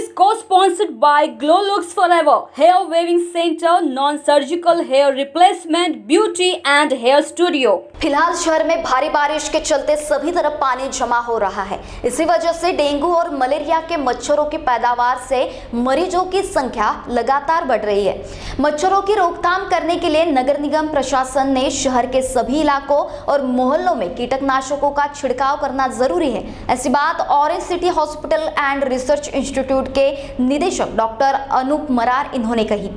is co-sponsored by Glow Looks Forever, Hair Waving Center, Non-Surgical Hair Replacement, Beauty and Hair Studio। फिलहाल शहर में भारी बारिश के चलते सभी तरफ पानी जमा हो रहा है। इसी वजह से डेंगू और मलेरिया के मच्छरों की पैदावार से मरीजों की संख्या लगातार बढ़ रही है। मच्छरों की रोकथाम करने के लिए नगर निगम प्रशासन ने शहर के सभी इलाकों और मोहल्लों में कीटनाशकों का छिड़काव करना जरूरी है। ऐसी बात orange city hospital and research institute के निदेशक डॉक्टर अनूप मरार इन्होंने कही।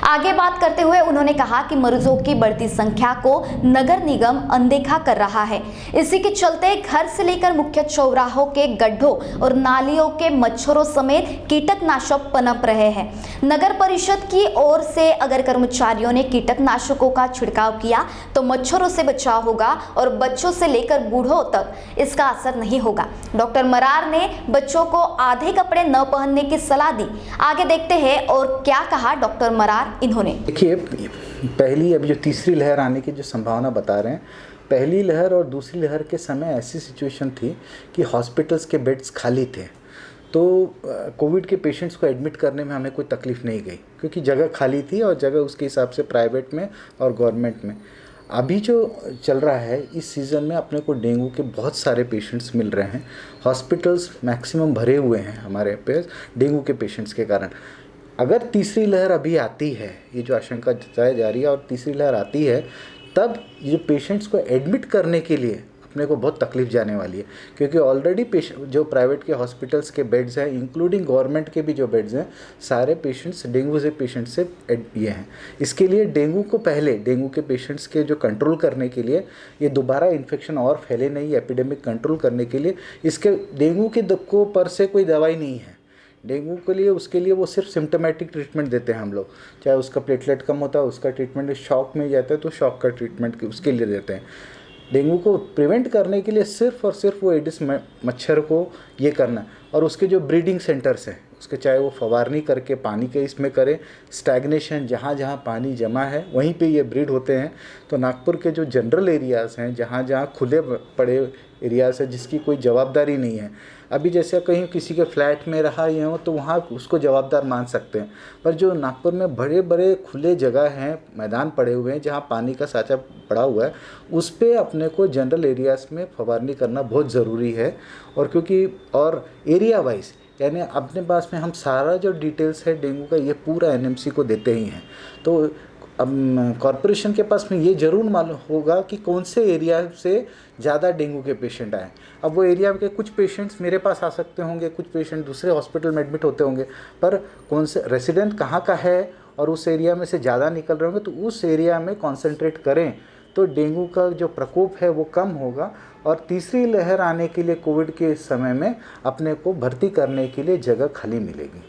आगे बात करते हुए उन्होंने कहा कि मरीजों की बढ़ती संख्या को नगर निगम अनदेखा कर रहा है। इसी के चलते घर से लेकर मुख्य चौराहों के गड्ढों और नालियों के मच्छरों समेत कीटनाशक पनप रहे हैं। नगर परिषद की ओर से अगर कर्मचारियों ने कीटनाशकों का छिड़काव किया तो मच्छरों से बचाव होगा और बच्चों से लेकर बूढ़ों तक इसका असर नहीं होगा। डॉक्टर मरार ने बच्चों को आधे कपड़े न पहनने की सलाह दी। आगे देखते हैं और क्या कहा डॉक्टर मरार इन्होंने। देखिए, पहली अभी जो तीसरी लहर आने की जो संभावना बता रहे हैं, पहली लहर और दूसरी लहर के समय ऐसी सिचुएशन थी कि हॉस्पिटल्स के बेड्स खाली थे, तो कोविड के पेशेंट्स को एडमिट करने में हमें कोई तकलीफ़ नहीं गई क्योंकि जगह खाली थी और जगह उसके हिसाब से प्राइवेट में और गवर्नमेंट में। अभी जो चल रहा है इस सीज़न में अपने को डेंगू के बहुत सारे पेशेंट्स मिल रहे हैं। हॉस्पिटल्स मैक्सिमम भरे हुए हैं हमारे पास डेंगू के पेशेंट्स के कारण। अगर तीसरी लहर अभी आती है, ये जो आशंका जताई जा रही है, और तीसरी लहर आती है, तब ये पेशेंट्स को एडमिट करने के लिए अपने को बहुत तकलीफ जाने वाली है क्योंकि ऑलरेडी पेशेंट जो प्राइवेट के हॉस्पिटल्स के बेड्स हैं, इंक्लूडिंग गवर्नमेंट के भी जो बेड्स हैं, सारे पेशेंट्स डेंगू से पेशेंट से ये हैं। इसके लिए डेंगू को पहले डेंगू के पेशेंट्स के जो कंट्रोल करने के लिए, ये दोबारा इन्फेक्शन और फैले नहीं, एपिडेमिक कंट्रोल करने के लिए इसके डेंगू के को पर से कोई दवाई नहीं है। डेंगू के लिए उसके लिए वो सिर्फ सिम्टोमेटिक ट्रीटमेंट देते हैं हम लोग। चाहे उसका प्लेटलेट कम होता है, उसका ट्रीटमेंट शॉक में जाता है तो शॉक का ट्रीटमेंट उसके लिए देते हैं। डेंगू को प्रिवेंट करने के लिए सिर्फ और सिर्फ वो एडिस मच्छर को ये करना, और उसके जो ब्रीडिंग सेंटर्स हैं उसके चाहे वो फवारनी करके पानी के इसमें करें, स्टैग्नेशन जहाँ जहाँ पानी जमा है वहीं पे ये ब्रीड होते हैं। तो नागपुर के जो जनरल एरियाज़ हैं, जहाँ जहाँ खुले पड़े एरियाज़ है जिसकी कोई जवाबदारी नहीं है, अभी जैसे कहीं किसी के फ्लैट में रहा ये हो तो वहाँ उसको जवाबदार मान सकते हैं, पर जो नागपुर में बड़े बड़े खुले जगह हैं, मैदान पड़े हुए हैं जहाँ पानी का साँचा पड़ा हुआ है, उस पर अपने को जनरल एरियाज़ में फवारनी करना बहुत ज़रूरी है। और क्योंकि और एरिया वाइज यानी अपने पास में हम सारा जो डिटेल्स है डेंगू का ये पूरा एनएमसी को देते ही हैं, तो अब कॉरपोरेशन के पास में ये ज़रूर मालूम होगा कि कौन से एरिया से ज़्यादा डेंगू के पेशेंट आए। अब वो एरिया के कुछ पेशेंट्स मेरे पास आ सकते होंगे, कुछ पेशेंट दूसरे हॉस्पिटल में एडमिट होते होंगे, पर कौन से रेसिडेंट कहाँ का है और उस एरिया में से ज़्यादा निकल रहे होंगे तो उस एरिया में कॉन्सेंट्रेट करें तो डेंगू का जो प्रकोप है वो कम होगा। और तीसरी लहर आने के लिए कोविड के समय में अपने को भर्ती करने के लिए जगह खाली मिलेगी।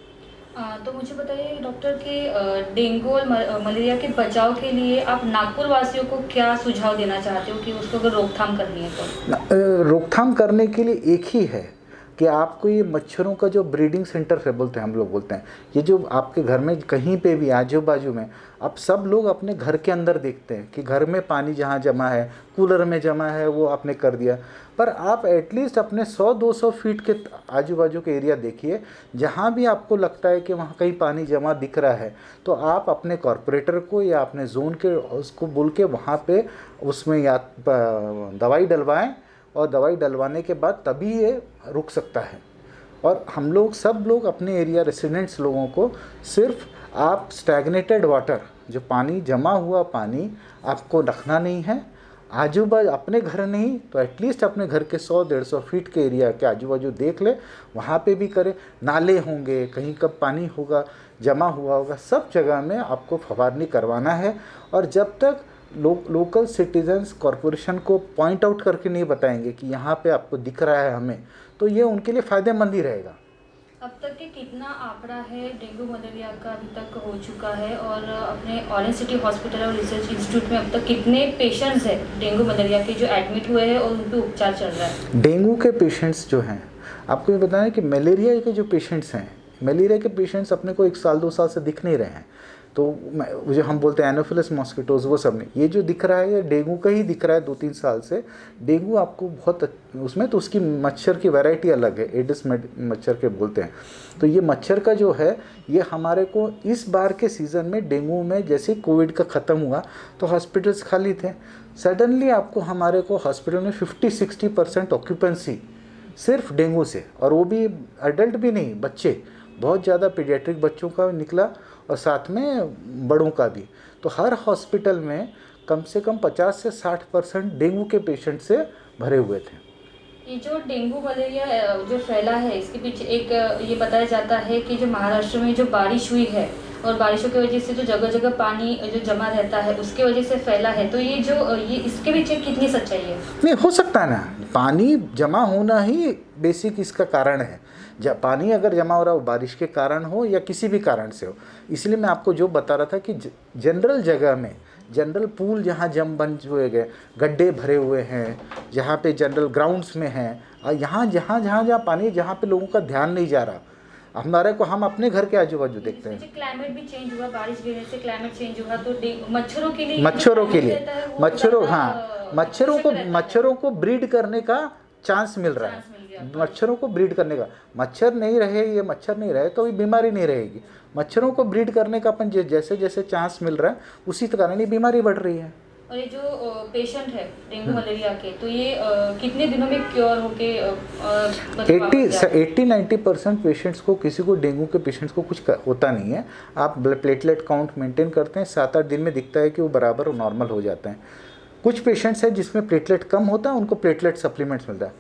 तो मुझे बताइए डॉक्टर कि डेंगू और मलेरिया के बचाव के लिए आप नागपुर वासियों को क्या सुझाव देना चाहते हो कि उसको अगर रोकथाम करनी है तो? रोकथाम करने के लिए एक ही है कि आपको ये मच्छरों का जो ब्रीडिंग सेंटर है बोलते हैं, हम लोग बोलते हैं, ये जो आपके घर में कहीं पे भी आजू बाजू में, अब सब लोग अपने घर के अंदर देखते हैं कि घर में पानी जहाँ जमा है, कूलर में जमा है, वो आपने कर दिया, पर आप एटलीस्ट अपने 100-200 फीट के आजू बाजू के एरिया देखिए, जहाँ भी आपको लगता है कि वहाँ कहीं पानी जमा दिख रहा है तो आप अपने कॉरपोरेटर को या अपने जोन के उसको बोल के वहाँ पे उसमें या दवाई डलवाएं, और दवाई डलवाने के बाद तभी ये रुक सकता है। और हम लोग सब लोग अपने एरिया रेसिडेंट्स लोगों को सिर्फ आप स्टैग्नेटेड वाटर, जो पानी जमा हुआ पानी आपको रखना नहीं है आजू बाजू, अपने घर नहीं तो एटलीस्ट अपने घर के 100-150 फीट के एरिया के आजू बाजू देख ले, वहाँ पे भी करें। नाले होंगे, कहीं कब पानी होगा जमा हुआ होगा, सब जगह में आपको फवारनी करवाना है। और जब तक लोकल सिटीजन्स कॉरपोरेशन को पॉइंट आउट करके नहीं बताएंगे कि यहाँ पे आपको दिख रहा है हमें, तो ये उनके लिए फ़ायदेमंद ही रहेगा। अब तक के कितना आंकड़ा है डेंगू मलेरिया का अभी तक हो चुका है, और अपने ऑरेंज सिटी हॉस्पिटल और रिसर्च इंस्टीट्यूट में अब तक कितने पेशेंट्स हैं डेंगू मलेरिया के जो एडमिट हुए हैं और उन पर उपचार चल रहा है? डेंगू के पेशेंट्स जो हैं, आपको ये बताएं कि मलेरिया के जो पेशेंट्स हैं, मलेरिया के पेशेंट्स अपने को 1 साल 2 साल से दिख नहीं रहे हैं। तो वो जो हम बोलते हैं एनोफिलस मॉस्किटोज वो सब नहीं। ये जो दिख रहा है ये डेंगू का ही दिख रहा है 2-3 साल से। डेंगू आपको बहुत उसमें तो उसकी मच्छर की वैरायटी अलग है, एडिस मच्छर के बोलते हैं। तो ये मच्छर का जो है ये हमारे को इस बार के सीज़न में डेंगू में जैसे कोविड का ख़त्म हुआ तो हॉस्पिटल्स खाली थे, सडनली आपको हमारे को हॉस्पिटल में 50-60% ऑक्यूपेंसी सिर्फ डेंगू से, और वो भी अडल्ट भी नहीं, बच्चे, बहुत ज़्यादा पीडियाट्रिक बच्चों का निकला और साथ में बड़ों का भी। तो हर हॉस्पिटल में कम से कम 50 से 60% डेंगू के पेशेंट से भरे हुए थे। ये जो डेंगू मलेरिया जो फैला है इसके पीछे एक ये बताया जाता है कि जो महाराष्ट्र में जो बारिश हुई है और बारिशों की वजह से जो जगह जगह पानी जो जमा रहता है उसके वजह से फैला है, तो ये इसके पीछे कितनी सच्चाई है? नहीं, हो सकता है ना, पानी जमा होना ही बेसिक इसका कारण है। जब पानी अगर जमा हो रहा हो बारिश के कारण हो या किसी भी कारण से हो, इसलिए मैं आपको जो बता रहा था कि जनरल जगह में, जनरल पूल जहाँ जम बन हुए गए, गड्ढे भरे हुए हैं, जहाँ पे जनरल ग्राउंड्स में हैं, यहाँ जहाँ पानी, जहाँ पे लोगों का ध्यान नहीं जा रहा, हमारे को हम अपने घर के आजू बाजू देखते हैं। क्लाइमेट भी चेंज हुआ, बारिश गिरने से क्लाइमेट चेंज हुआ, तो मच्छरों के लिए मच्छरों को ब्रीड करने का चांस मिल रहा है। मच्छरों को ब्रीड करने का, मच्छर नहीं रहे, ये मच्छर नहीं रहे तो ये बीमारी नहीं रहेगी। मच्छरों को ब्रीड करने का अपन जैसे जैसे चांस मिल रहा है उसी कारण ये बीमारी बढ़ रही है। और ये जो पेशेंट है डेंगू मलेरिया के, तो ये कितने दिनों में क्योर होके 80-90% पेशेंट्स को, किसी को डेंगू के पेशेंट्स को कुछ होता नहीं है। आप प्लेटलेट काउंट मेंटेन करते हैं, 7-8 दिन में दिखता है कि वो बराबर नॉर्मल हो जाते हैं। कुछ पेशेंट्स हैं जिसमें प्लेटलेट कम होता है, उनको प्लेटलेट सप्लीमेंट्स मिलता है।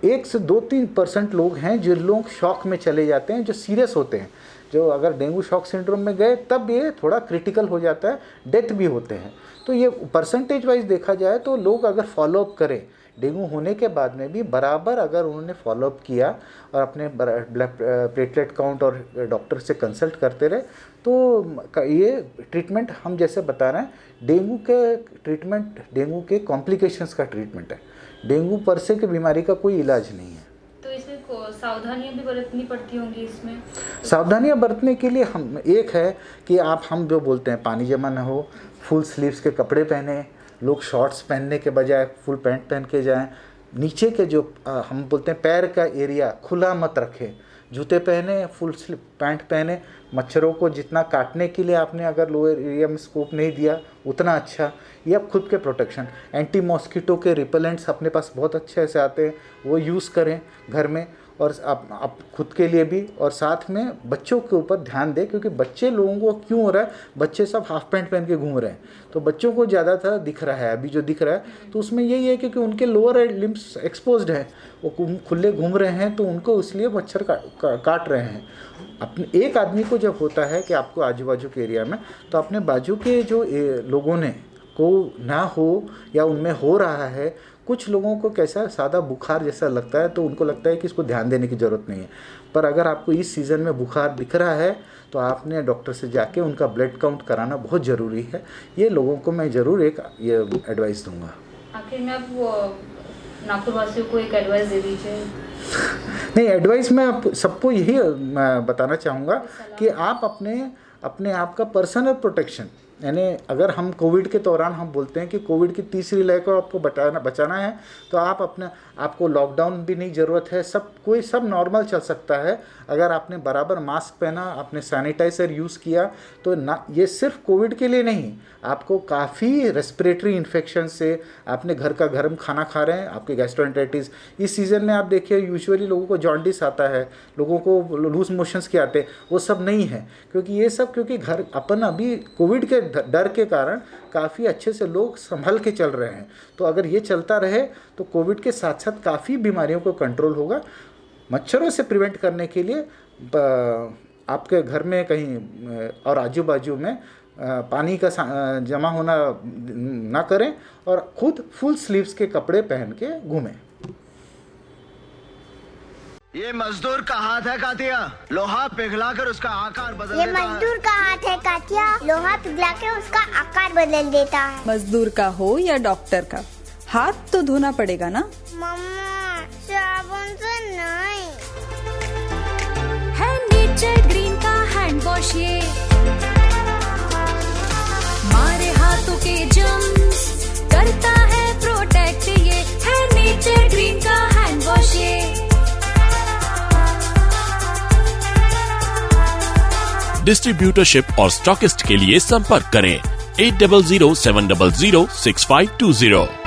1 से 2-3% लोग हैं जो लोग शॉक में चले जाते हैं, जो सीरियस होते हैं, जो अगर डेंगू शॉक सिंड्रोम में गए तब ये थोड़ा क्रिटिकल हो जाता है, डेथ भी होते हैं। तो ये परसेंटेज वाइज देखा जाए तो लोग अगर फॉलोअप करें डेंगू होने के बाद में भी बराबर, अगर उन्होंने फॉलोअप किया और अपने प्लेटलेट काउंट और डॉक्टर से कंसल्ट करते रहे, तो ये ट्रीटमेंट हम जैसे बता रहे हैं, डेंगू के ट्रीटमेंट, डेंगू के कॉम्प्लिकेशंस का ट्रीटमेंट है। डेंगू पर से की बीमारी का कोई इलाज नहीं है। तो इसमें सावधानियां भी बरतनी पड़ती होंगी इसमें? सावधानियां बरतने के लिए हम एक है कि हम जो बोलते हैं पानी जमा न हो, फुल स्लीव्स के कपड़े पहने, लोग शॉर्ट्स पहनने के बजाय फुल पैंट पहन के जाएं, नीचे के जो हम बोलते हैं पैर का एरिया खुला मत रखें, जूते पहने, फुल स्लीव पैंट पहने। मच्छरों को जितना काटने के लिए आपने अगर लोअर एरिया में स्कोप नहीं दिया उतना अच्छा। ये अब खुद के प्रोटेक्शन, एंटी मॉस्किटो के रिपेलेंट्स अपने पास बहुत अच्छे से आते हैं, वो यूज़ करें घर में, और आप खुद के लिए भी, और साथ में बच्चों के ऊपर ध्यान दें, क्योंकि बच्चे लोगों को क्यों हो रहा है, बच्चे सब हाफ पैंट पहन के घूम रहे हैं, तो बच्चों को ज़्यादातर दिख रहा है अभी जो दिख रहा है। तो उसमें यही है क्योंकि उनके लोअर लिम्स एक्सपोज्ड है, वो खुले घूम रहे हैं, तो उनको इसलिए मच्छर काट रहे हैं। अपने एक आदमी को जब होता है कि आपको आजू बाजू के एरिया में, तो अपने बाजू के जो लोगों ने को ना हो या उनमें हो रहा है, कुछ लोगों को कैसा सादा बुखार जैसा लगता है, तो उनको लगता है कि इसको ध्यान देने की ज़रूरत नहीं है। पर अगर आपको इस सीज़न में बुखार दिख रहा है तो आपने डॉक्टर से जाके उनका ब्लड काउंट कराना बहुत ज़रूरी है। ये लोगों को मैं ज़रूर एक ये एडवाइस दूंगा। आखिर में आप नागपुर वासियों को एक एडवाइस दे दीजिए। नहीं, एडवाइस मैं आप सबको यही बताना चाहूँगा कि आप अपने आप का पर्सनल प्रोटेक्शन, यानी अगर हम कोविड के दौरान हम बोलते हैं कि कोविड की तीसरी लहर को आपको बचाना है, तो आपको लॉकडाउन भी नहीं ज़रूरत है, सब नॉर्मल चल सकता है। अगर आपने बराबर मास्क पहना, आपने सैनिटाइज़र यूज़ किया, तो ना ये सिर्फ कोविड के लिए नहीं, आपको काफ़ी रेस्पिरेटरी इन्फेक्शन से, आपने घर का गर्म खाना खा रहे हैं, आपके गैस्ट्रोएंटेरिटिस, इस सीज़न में आप देखिए यूजुअली लोगों को जॉन्डिस आता है, लोगों को लूज मोशंस के आते हैं, वो सब नहीं है, क्योंकि घर अपन अभी कोविड के डर के कारण काफ़ी अच्छे से लोग संभल के चल रहे हैं। तो अगर ये चलता रहे तो कोविड के साथ साथ काफ़ी बीमारियों को कंट्रोल होगा। मच्छरों से प्रिवेंट करने के लिए आपके घर में कहीं और आजू बाजू में पानी का जमा होना ना करें, और खुद फुल स्लीव्स के कपड़े पहन के घूमें। ये मजदूर का हाथ है कातिया, लोहा पिघलाकर उसका आकार बदल ये देता है। मजदूर का हाथ है कातिया, लोहा पिघला के उसका आकार बदल देता है। मजदूर का हो या डॉक्टर का, हाथ तो धोना पड़ेगा ना। मम्मा, साबुन से नहीं। है नेचर ग्रीन का हैंड वॉश, ये डिस्ट्रीब्यूटरशिप और स्टॉकिस्ट के लिए संपर्क करें 8007006520।